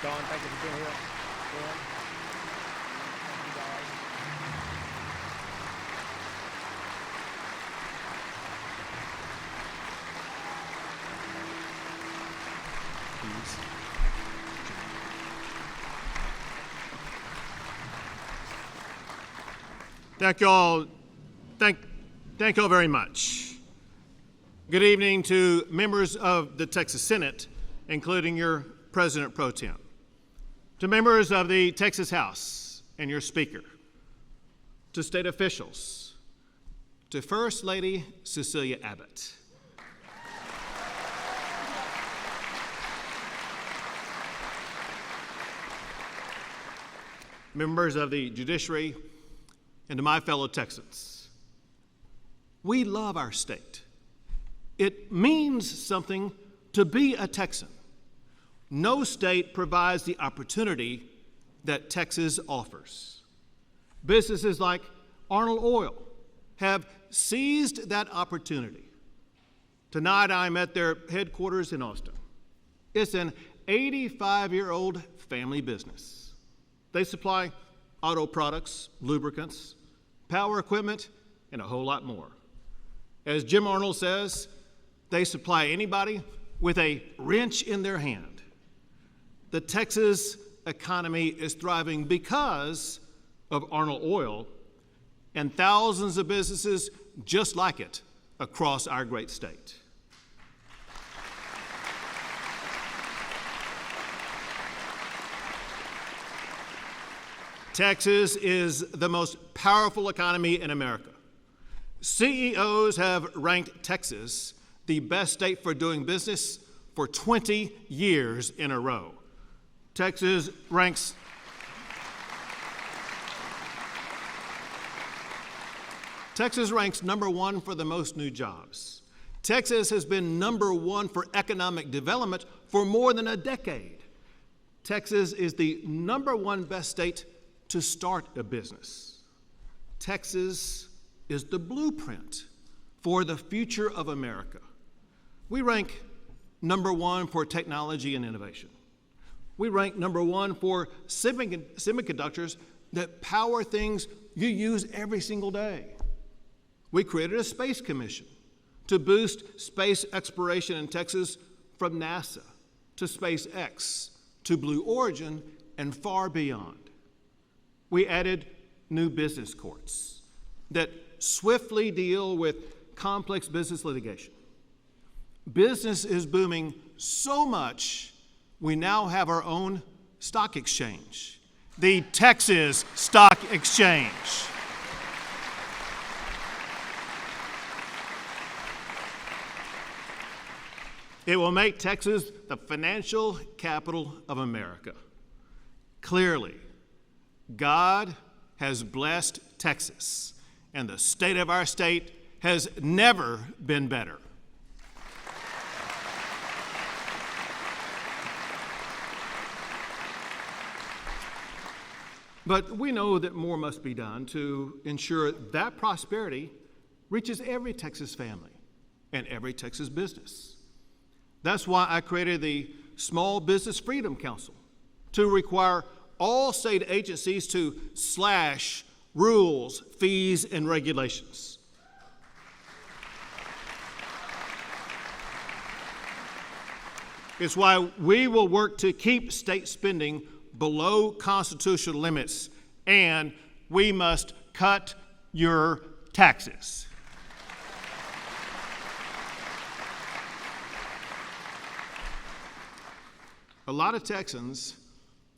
Don, thank you for being here. Dan, thank you guys. Thank you all. Thank you all very much. Good evening to members of the Texas Senate, including your President Pro Tem, to members of the Texas House and your Speaker, to state officials, to First Lady Cecilia Abbott, members of the judiciary, and to my fellow Texans. We love our state. It means something to be a Texan. No state provides the opportunity that Texas offers. Businesses like Arnold Oil have seized that opportunity. Tonight I'm at their headquarters in Austin. It's an 85-year-old family business. They supply auto products, lubricants, power equipment, and a whole lot more. As Jim Arnold says, they supply anybody with a wrench in their hand. The Texas economy is thriving because of Arnold Oil and thousands of businesses just like it across our great state. Texas is the most powerful economy in America. CEOs have ranked Texas the best state for doing business for 20 years in a row. Texas ranks number one for the most new jobs. Texas has been number one for economic development for more than a decade. Texas is the number one best state to start a business. Texas is the blueprint for the future of America. We rank number one for technology and innovation. We rank number one for semiconductors that power things you use every single day. We created a space commission to boost space exploration in Texas from NASA to SpaceX to Blue Origin and far beyond. We added new business courts that swiftly deal with complex business litigation. Business is booming so much, we now have our own stock exchange, the Texas Stock Exchange. It will make Texas the financial capital of America. Clearly, God has blessed Texas, and the state of our state has never been better. But we know that more must be done to ensure that prosperity reaches every Texas family and every Texas business. That's why I created the Small Business Freedom Council to require all state agencies to slash rules, fees, and regulations. It's why we will work to keep state spending below constitutional limits, and we must cut your taxes. A lot of Texans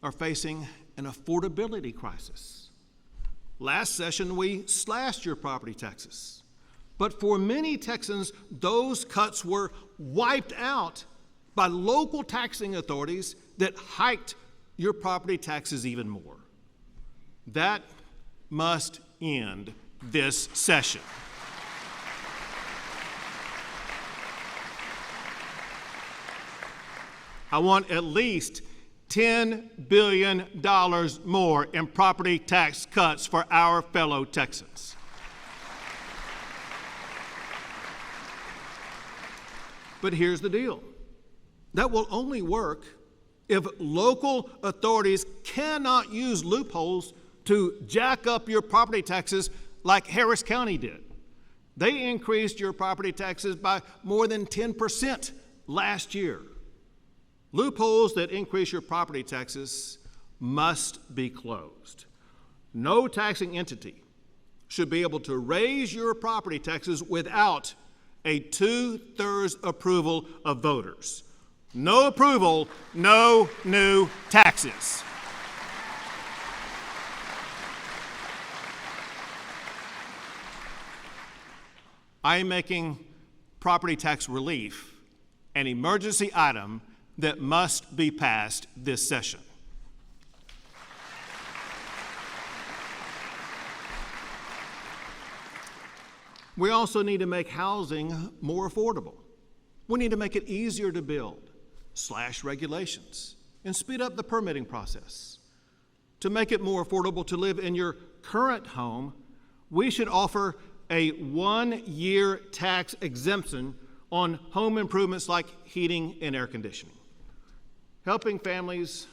are facing an affordability crisis. Last session, we slashed your property taxes. But for many Texans, those cuts were wiped out by local taxing authorities that hiked your property taxes even more. That must end this session. I want at least $10 billion more in property tax cuts for our fellow Texans. But here's the deal. That will only work if local authorities cannot use loopholes to jack up your property taxes like Harris County did. They increased your property taxes by more than 10% last year. Loopholes that increase your property taxes must be closed. No taxing entity should be able to raise your property taxes without a 2/3 approval of voters. No approval, no new taxes. I am making property tax relief an emergency item that must be passed this session. We also need to make housing more affordable. We need to make it easier to build, slash regulations, and speed up the permitting process. To make it more affordable to live in your current home, we should offer a 1-year tax exemption on home improvements like heating and air conditioning. Helping families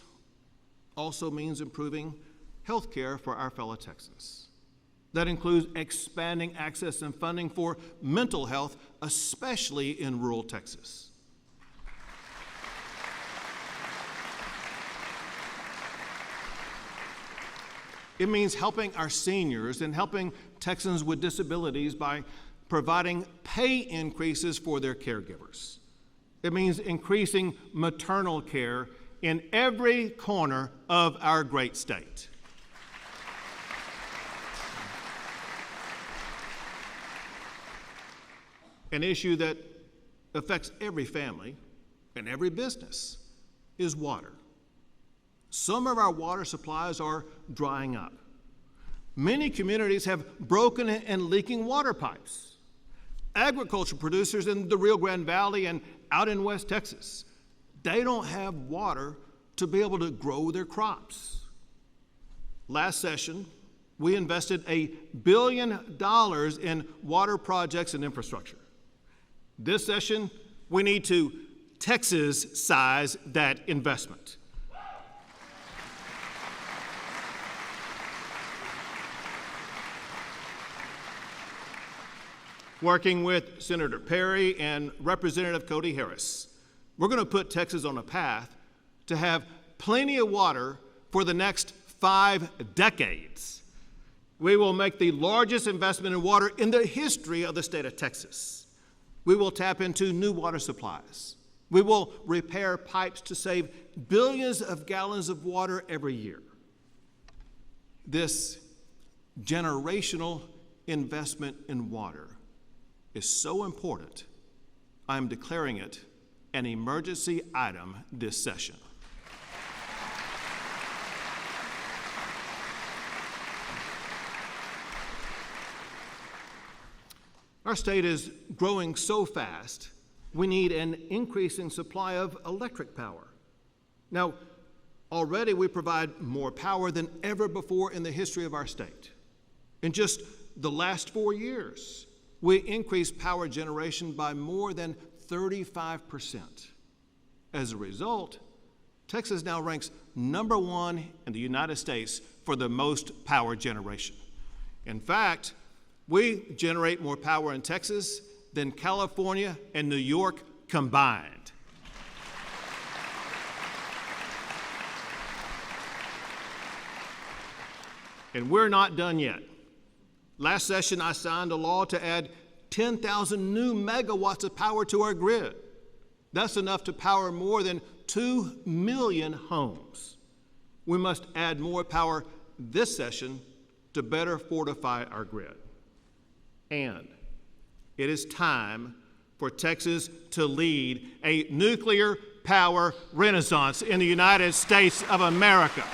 also means improving health care for our fellow Texans. That includes expanding access and funding for mental health, especially in rural Texas. It means helping our seniors and helping Texans with disabilities by providing pay increases for their caregivers. It means increasing maternal care in every corner of our great state. An issue that affects every family and every business is water. Some of our water supplies are drying up. Many communities have broken and leaking water pipes. Agriculture producers in the Rio Grande Valley and out in West Texas, they don't have water to be able to grow their crops. Last session, we invested $1 billion in water projects and infrastructure. This session, we need to Texas-size that investment. Working with Senator Perry and Representative Cody Harris, we're going to put Texas on a path to have plenty of water for the next 5 decades. We will make the largest investment in water in the history of the state of Texas. We will tap into new water supplies. We will repair pipes to save billions of gallons of water every year. This generational investment in water is so important, I'm declaring it an emergency item this session. Our state is growing so fast, we need an increasing supply of electric power. Now, already we provide more power than ever before in the history of our state. In just the last 4 years, we increased power generation by more than 35%. As a result, Texas now ranks #1 in the United States for the most power generation. In fact, we generate more power in Texas than California and New York combined. And we're not done yet. Last session, I signed a law to add 10,000 new megawatts of power to our grid. That's enough to power more than 2 million homes. We must add more power this session to better fortify our grid. And it is time for Texas to lead a nuclear power renaissance in the United States of America.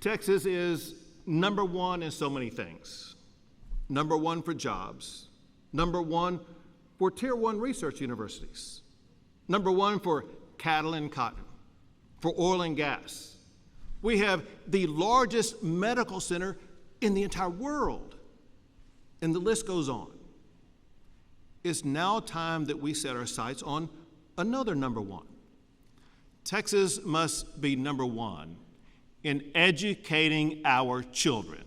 Texas is #1 in so many things. #1 for jobs, #1 for Tier 1 research universities, #1 for cattle and cotton, for oil and gas. We have the largest medical center in the entire world. And the list goes on. It's now time that we set our sights on another number one. Texas must be number one in educating our children.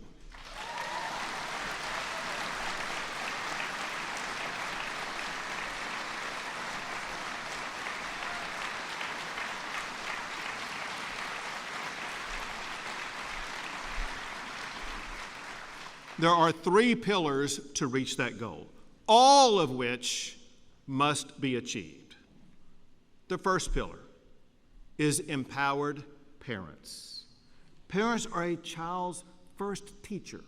There are three pillars to reach that goal, all of which must be achieved. The first pillar is empowered parents. Parents are a child's first teacher.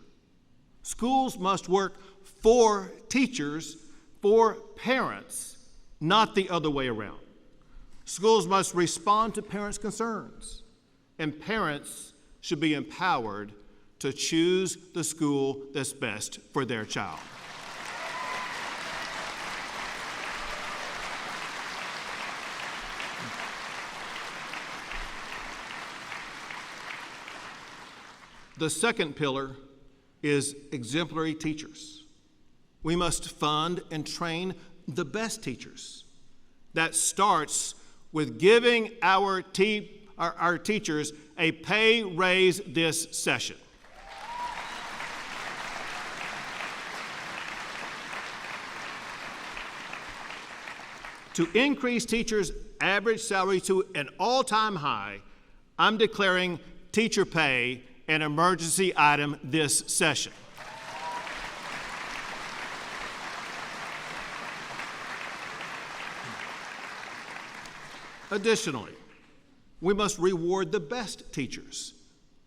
Schools must work for teachers, for parents, not the other way around. Schools must respond to parents' concerns, and parents should be empowered to choose the school that's best for their child. The second pillar is exemplary teachers. We must fund and train the best teachers. That starts with giving our teachers a pay raise this session. To increase teachers' average salary to an all-time high, I'm declaring teacher pay an emergency item this session. Additionally, we must reward the best teachers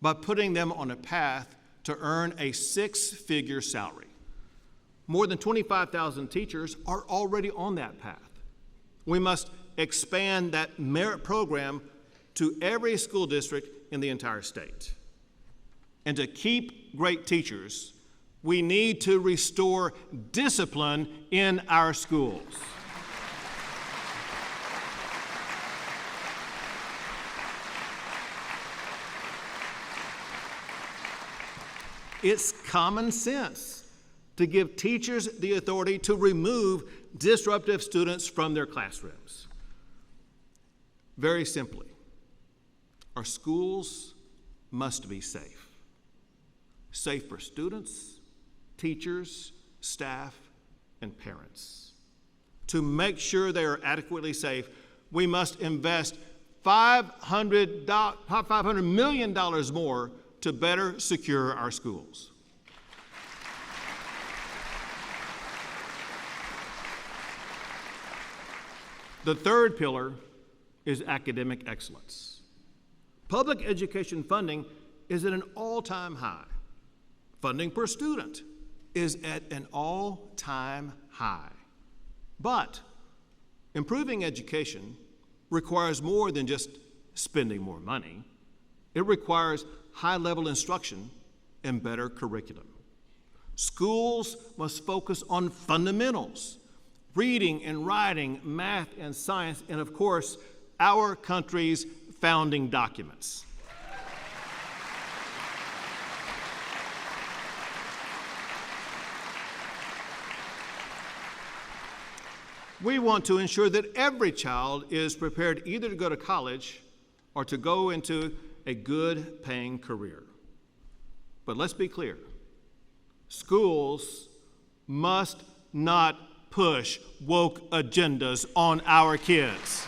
by putting them on a path to earn a six-figure salary. More than 25,000 teachers are already on that path. We must expand that merit program to every school district in the entire state. And to keep great teachers, we need to restore discipline in our schools. It's common sense to give teachers the authority to remove disruptive students from their classrooms. Very simply, our schools must be safe. Safe for students, teachers, staff, and parents. To make sure they are adequately safe, we must invest $500 million more to better secure our schools. The third pillar is academic excellence. Public education funding is at an all-time high. Funding per student is at an all-time high. But improving education requires more than just spending more money. It requires high-level instruction and better curriculum. Schools must focus on fundamentals, reading and writing, math and science, and of course, our country's founding documents. We want to ensure that every child is prepared either to go to college or to go into a good paying career. But let's be clear, schools must not push woke agendas on our kids.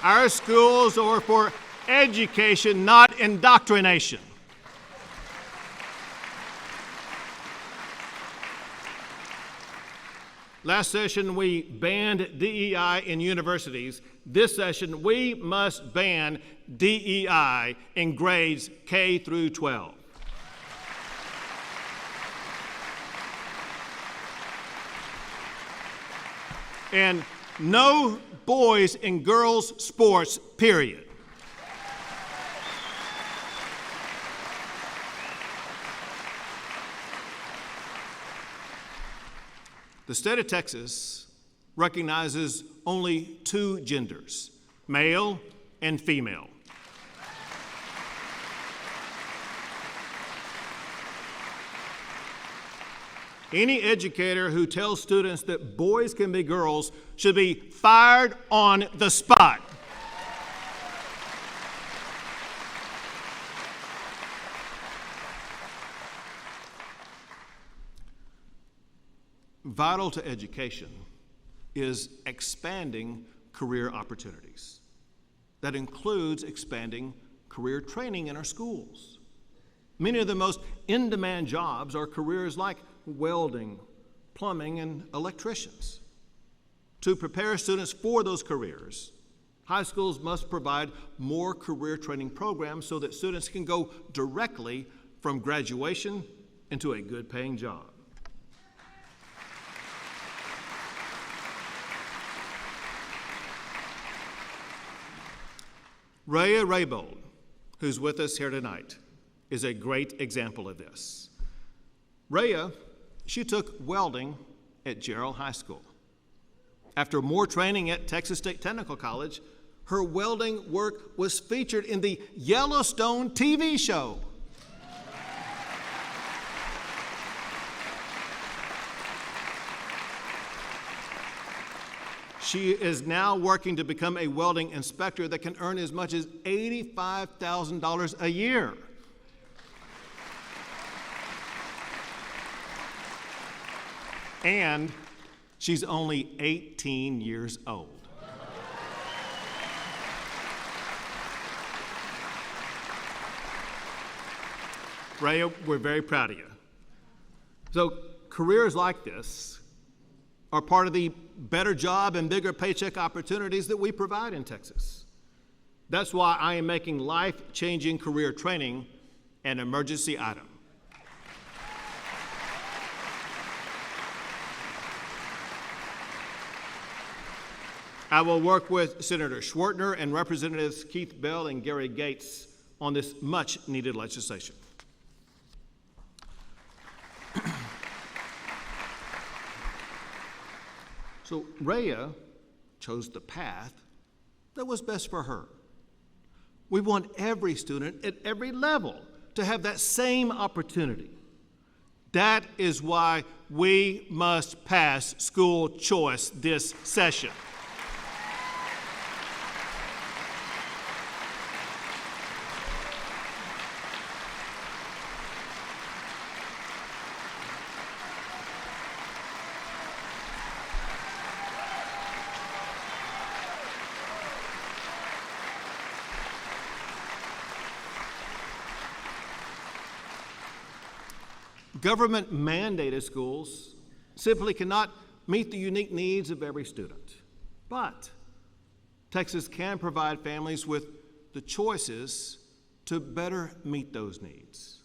Our schools are for education, not indoctrination. Last session, we banned DEI in universities. This session, we must ban DEI in grades K through 12. And no boys and girls sports, period. The state of Texas recognizes only two genders, male and female. Any educator who tells students that boys can be girls should be fired on the spot. Vital to education is expanding career opportunities. That includes expanding career training in our schools. Many of the most in-demand jobs are careers like welding, plumbing, and electricians. To prepare students for those careers, high schools must provide more career training programs so that students can go directly from graduation into a good-paying job. Rhea Raybold, who's with us here tonight, is a great example of this. Rhea, she took welding at Gerald High School. After more training at Texas State Technical College, her welding work was featured in the Yellowstone TV show. She is now working to become a welding inspector that can earn as much as $85,000 a year. And she's only 18 years old. Rhea, we're very proud of you. So careers like this are part of the better job and bigger paycheck opportunities that we provide in Texas. That's why I am making life-changing career training an emergency item. I will work with Senator Schwartner and Representatives Keith Bell and Gary Gates on this much-needed legislation. So Rhea chose the path that was best for her. We want every student at every level to have that same opportunity. That is why we must pass school choice this session. Government-mandated schools simply cannot meet the unique needs of every student. But Texas can provide families with the choices to better meet those needs.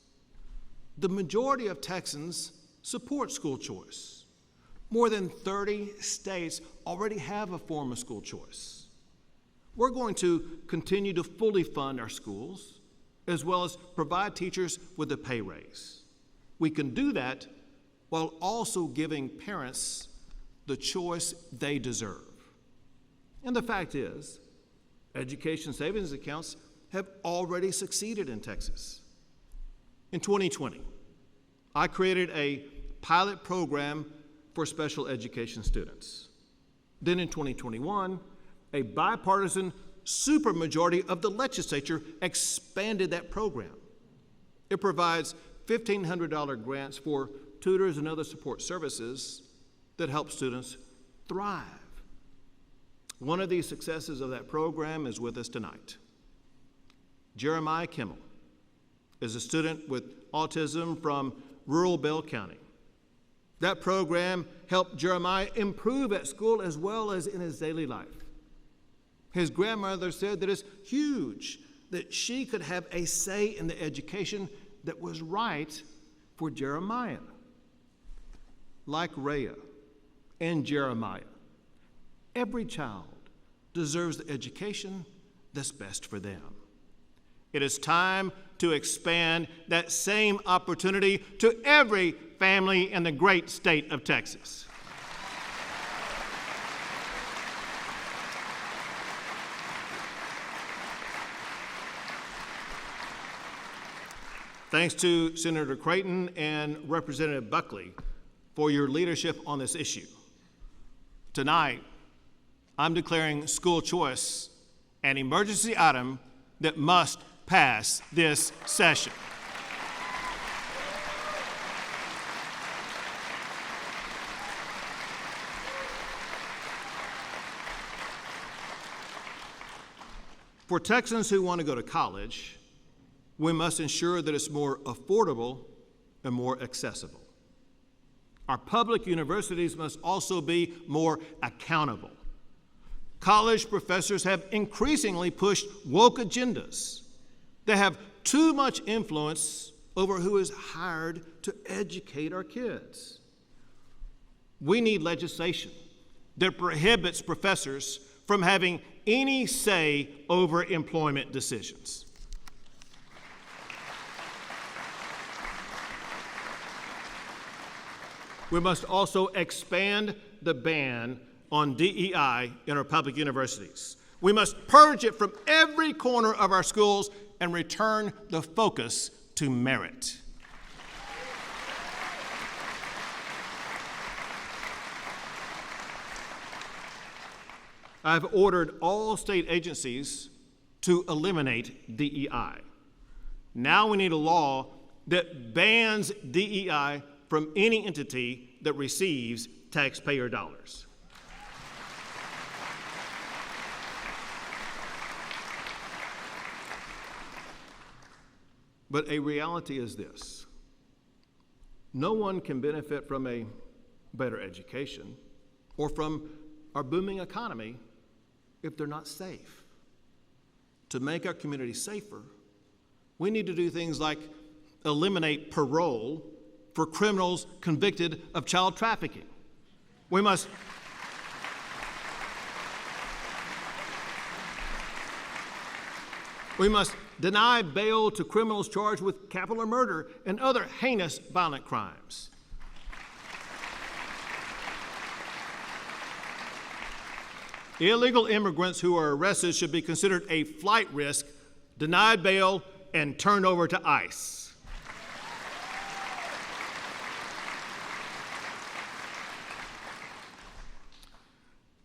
The majority of Texans support school choice. More than 30 states already have a form of school choice. We're going to continue to fully fund our schools, as well as provide teachers with a pay raise. We can do that while also giving parents the choice they deserve. And the fact is, education savings accounts have already succeeded in Texas. In 2020, I created a pilot program for special education students. Then in 2021, a bipartisan supermajority of the legislature expanded that program. It provides $1,500 grants for tutors and other support services that help students thrive. One of the successes of that program is with us tonight. Jeremiah Kimmel is a student with autism from rural Bell County. That program helped Jeremiah improve at school as well as in his daily life. His grandmother said that it's huge that she could have a say in the education that was right for Jeremiah. Like Rhea and Jeremiah, every child deserves the education that's best for them. It is time to expand that same opportunity to every family in the great state of Texas. Thanks to Senator Creighton and Representative Buckley for your leadership on this issue. Tonight, I'm declaring school choice an emergency item that must pass this session. For Texans who want to go to college, we must ensure that it's more affordable and more accessible. Our public universities must also be more accountable. College professors have increasingly pushed woke agendas. They have too much influence over who is hired to educate our kids. We need legislation that prohibits professors from having any say over employment decisions. We must also expand the ban on DEI in our public universities. We must purge it from every corner of our schools and return the focus to merit. I've ordered all state agencies to eliminate DEI. Now we need a law that bans DEI from any entity that receives taxpayer dollars. But a reality is this: no one can benefit from a better education or from our booming economy if they're not safe. To make our community safer, we need to do things like eliminate parole for criminals convicted of child trafficking. We must deny bail to criminals charged with capital murder and other heinous violent crimes. Illegal immigrants who are arrested should be considered a flight risk, denied bail, and turned over to ICE.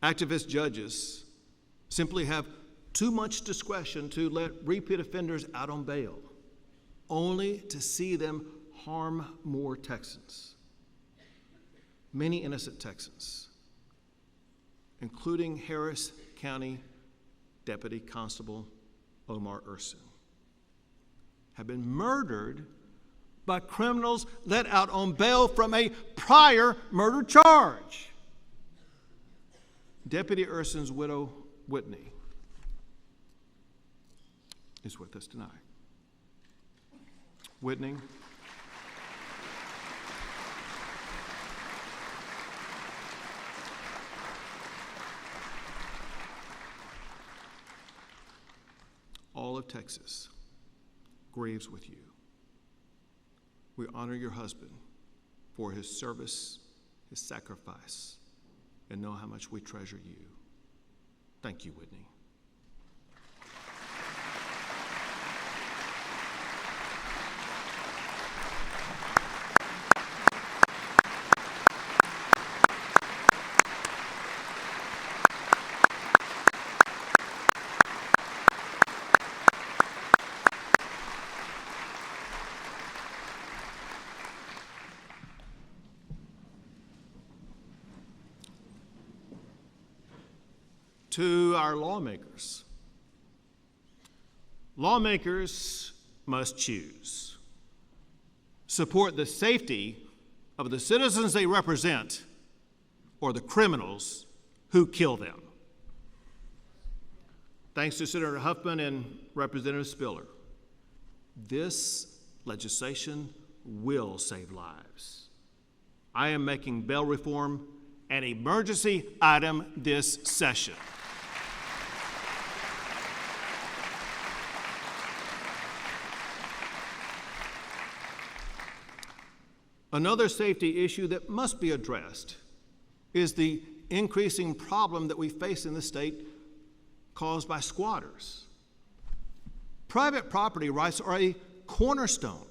Activist judges simply have too much discretion to let repeat offenders out on bail, only to see them harm more Texans. Many innocent Texans, including Harris County Deputy Constable Omar Urson, have been murdered by criminals let out on bail from a prior murder charge. Deputy Urson's widow, Whitney, is with us tonight. Whitney, all of Texas grieves with you. We honor your husband for his service, his sacrifice, and know how much we treasure you. Thank you, Whitney. To our lawmakers. Lawmakers must choose. Support the safety of the citizens they represent or the criminals who kill them. Thanks to Senator Huffman and Representative Spiller, this legislation will save lives. I am making bail reform an emergency item this session. Another safety issue that must be addressed is the increasing problem that we face in the state caused by squatters. Private property rights are a cornerstone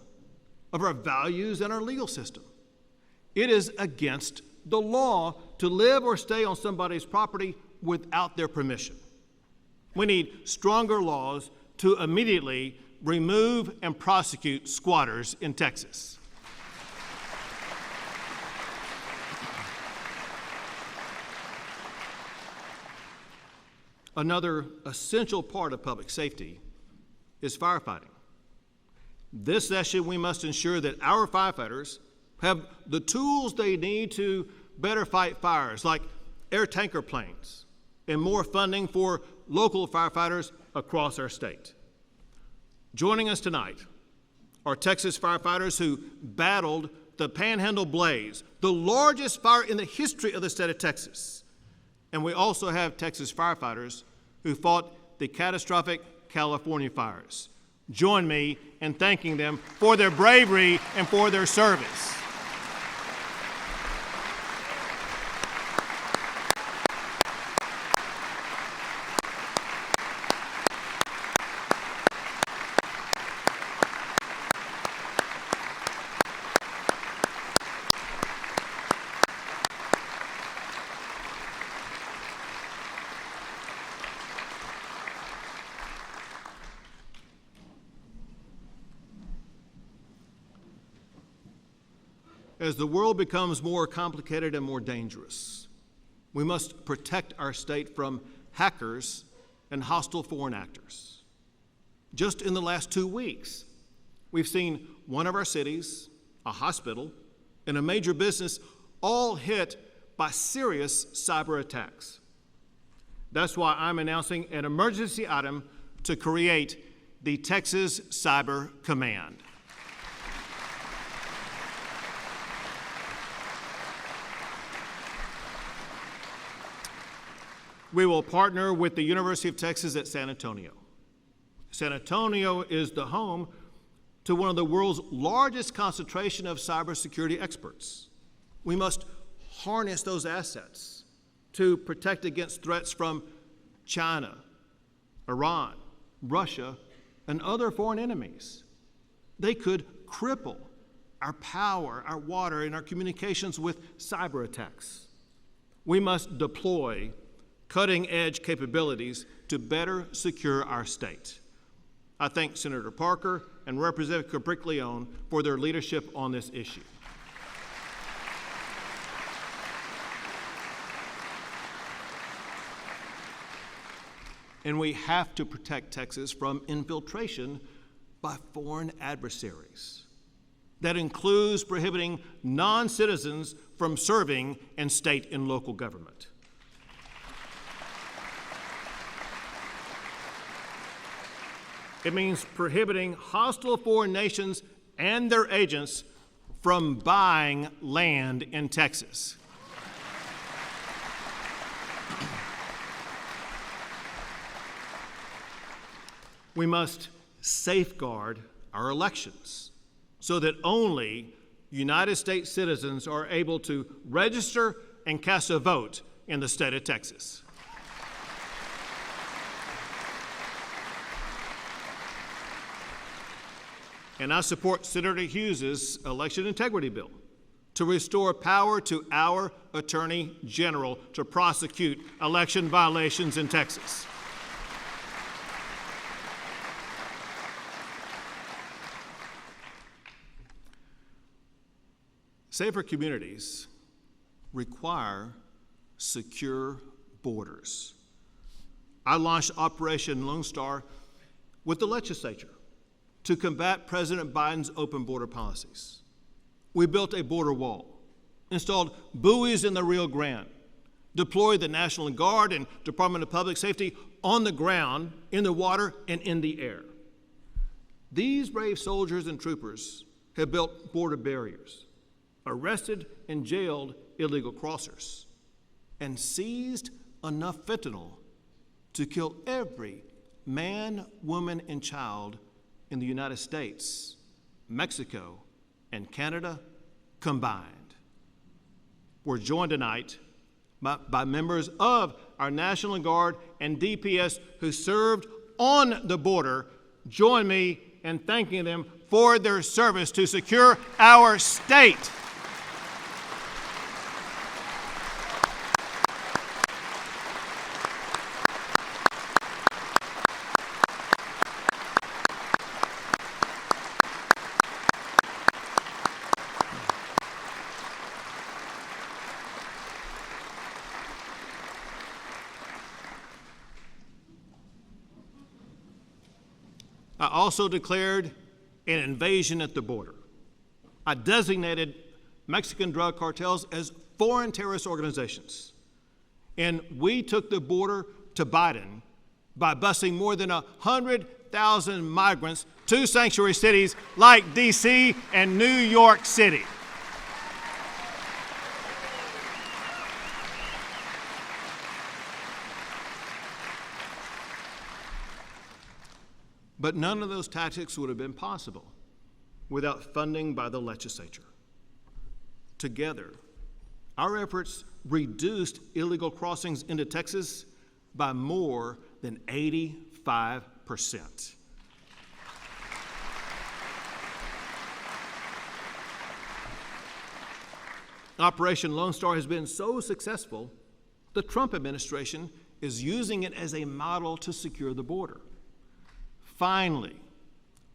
of our values and our legal system. It is against the law to live or stay on somebody's property without their permission. We need stronger laws to immediately remove and prosecute squatters in Texas. Another essential part of public safety is firefighting. This session, we must ensure that our firefighters have the tools they need to better fight fires, like air tanker planes and more funding for local firefighters across our state. Joining us tonight are Texas firefighters who battled the Panhandle Blaze, the largest fire in the history of the state of Texas. And we also have Texas firefighters who fought the catastrophic California fires. Join me in thanking them for their bravery and for their service. As the world becomes more complicated and more dangerous, we must protect our state from hackers and hostile foreign actors. Just in the last 2 weeks, we've seen one of our cities, a hospital, and a major business all hit by serious cyber attacks. That's why I'm announcing an emergency item to create the Texas Cyber Command. We will partner with the University of Texas at San Antonio. San Antonio is the home to one of the world's largest concentration of cybersecurity experts. We must harness those assets to protect against threats from China, Iran, Russia, and other foreign enemies. They could cripple our power, our water, and our communications with cyber attacks. We must deploy cutting-edge capabilities to better secure our state. I thank Senator Parker and Representative Capriglione for their leadership on this issue. And we have to protect Texas from infiltration by foreign adversaries. That includes prohibiting non-citizens from serving in state and local government. It means prohibiting hostile foreign nations and their agents from buying land in Texas. We must safeguard our elections so that only United States citizens are able to register and cast a vote in the state of Texas. And I support Senator Hughes's election integrity bill to restore power to our Attorney General to prosecute election violations in Texas. Safer communities require secure borders. I launched Operation Lone Star with the legislature to combat President Biden's open border policies. We built a border wall, installed buoys in the Rio Grande, deployed the National Guard and Department of Public Safety on the ground, in the water, and in the air. These brave soldiers and troopers have built border barriers, arrested and jailed illegal crossers, and seized enough fentanyl to kill every man, woman, and child in the United States, Mexico, and Canada combined. We're joined tonight by members of our National Guard and DPS who served on the border. Join me in thanking them for their service to secure our state. I also declared an invasion at the border. I designated Mexican drug cartels as foreign terrorist organizations. And we took the border to Biden by busing more than 100,000 migrants to sanctuary cities like D.C. and New York City. But none of those tactics would have been possible without funding by the legislature. Together, our efforts reduced illegal crossings into Texas by more than 85%. Operation Lone Star has been so successful, the Trump administration is using it as a model to secure the border. Finally,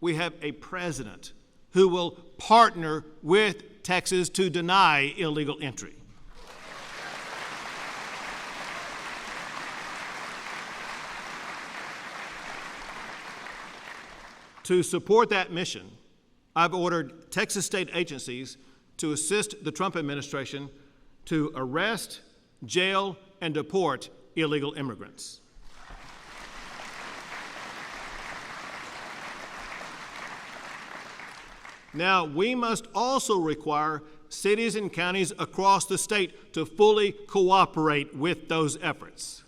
we have a president who will partner with Texas to deny illegal entry. To support that mission, I've ordered Texas state agencies to assist the Trump administration to arrest, jail, and deport illegal immigrants. Now, we must also require cities and counties across the state to fully cooperate with those efforts.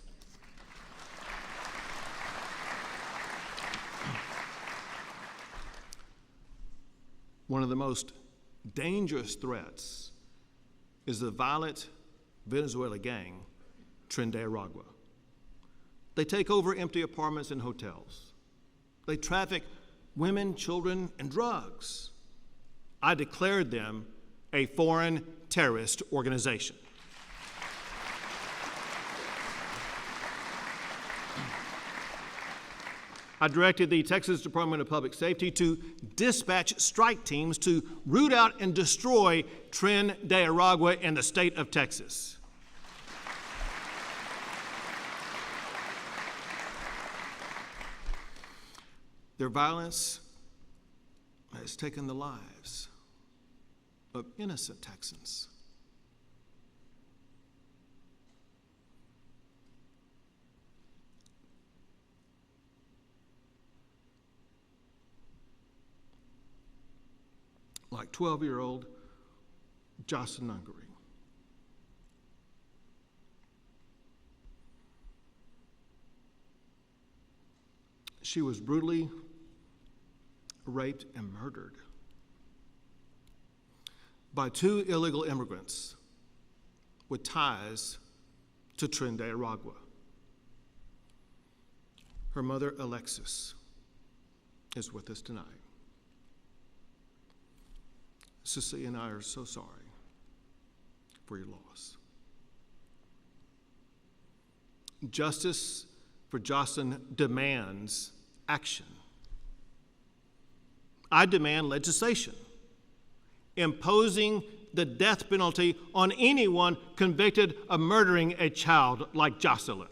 One of the most dangerous threats is the violent Venezuela gang, Tren de Aragua. They take over empty apartments and hotels. They traffic women, children, and drugs. I declared them a foreign terrorist organization. I directed the Texas Department of Public Safety to dispatch strike teams to root out and destroy Tren de Aragua in the state of Texas. Their violence has taken the lives of innocent Texans. Like 12-year-old Jocelyn Ungary. She was brutally raped and murdered by two illegal immigrants with ties to Tren de Aragua. Her mother, Alexis, is with us tonight. Cecilia and I are so sorry for your loss. Justice for Jocelyn demands action. I demand legislation imposing the death penalty on anyone convicted of murdering a child like Jocelyn.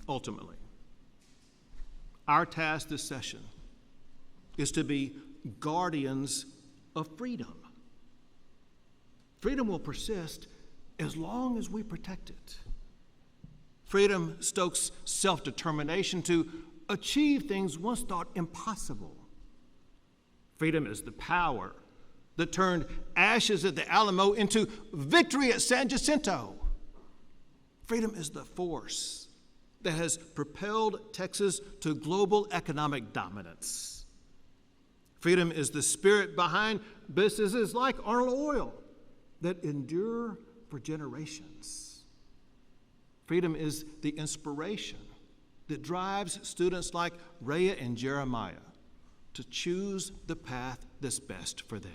Ultimately, our task this session is to be guardians of freedom. Freedom will persist as long as we protect it. Freedom stokes self-determination to achieve things once thought impossible. Freedom is the power that turned ashes at the Alamo into victory at San Jacinto. Freedom is the force that has propelled Texas to global economic dominance. Freedom is the spirit behind businesses like Arnold Oil that endure for generations. Freedom is the inspiration that drives students like Rhea and Jeremiah to choose the path that's best for them.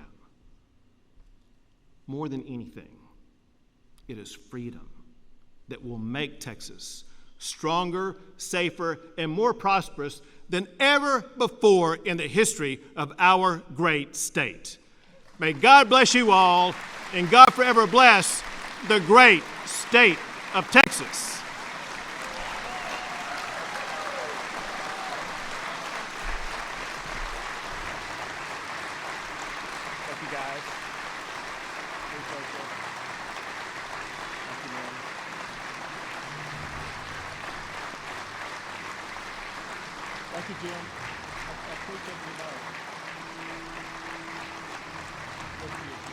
More than anything, it is freedom that will make Texas stronger, safer, and more prosperous than ever before in the history of our great state. May God bless you all, and God forever bless the great state of Texas. Thank you, guys. Appreciate you. Thank you, man. Thank you, Jim. I appreciate you. Thank you.